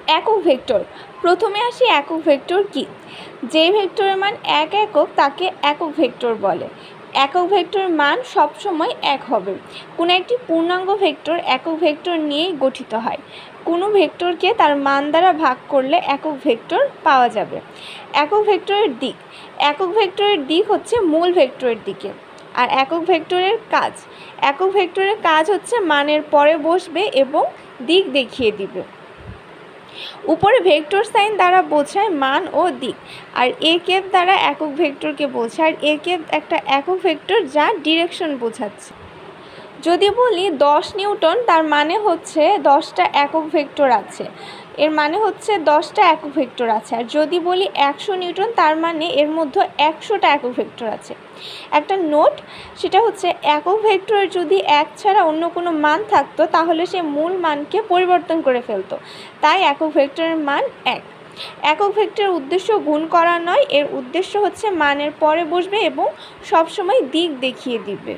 একক ভেক্টর। প্রথমে আসি একক ভেক্টর কি। যে ভেক্টরের মান 1 একক তাকে একক ভেক্টর বলে। একক ভেক্টরের মান সবসময় 1 হবে। কোনো একটি পূর্ণাঙ্গ ভেক্টর একক ভেক্টর নিয়েই গঠিত হয়। কোনো ভেক্টরকে তার মান দ্বারা ভাগ করলে একক ভেক্টর পাওয়া যাবে। একক ভেক্টরের দিক। একক ভেক্টরের দিক হচ্ছে মূল ভেক্টরের দিকে। আর একক ভেক্টরের কাজ। একক ভেক্টরের কাজ হচ্ছে মানের পরে বসবে এবং দিক দেখিয়ে দিবে। উপরে ভেক্টর সাইন দ্বারা বোঝায় মান ও দিক, আর এ কেপ দ্বারা একক ভেক্টরকে বোঝায়। আর এ কেপ একটা একক ভেক্টর যা ডিরেকশন বোঝাচ্ছে। যদি বলি 10 নিউটন, তার মানে হচ্ছে 10টা একক ভেক্টর আছে, এর মানে হচ্ছে 10টা একক ভেক্টর আছে। আর যদি বলি 100 নিউটন, তার মানে এর মধ্যে 100টা একক ভেক্টর আছে। একটা নোট, সেটা হচ্ছে একক ভেক্টরের যদি 1 ছাড়া অন্য কোনো মান থাকতো তাহলে সে মূল মানকে পরিবর্তন করে ফেলতো, তাই একক ভেক্টরের মান 1। একক ভেক্টরের উদ্দেশ্য গুণ করা নয়, এর উদ্দেশ্য হচ্ছে মানের পরে বসবে এবং সবসময় দিক দেখিয়ে দিবে।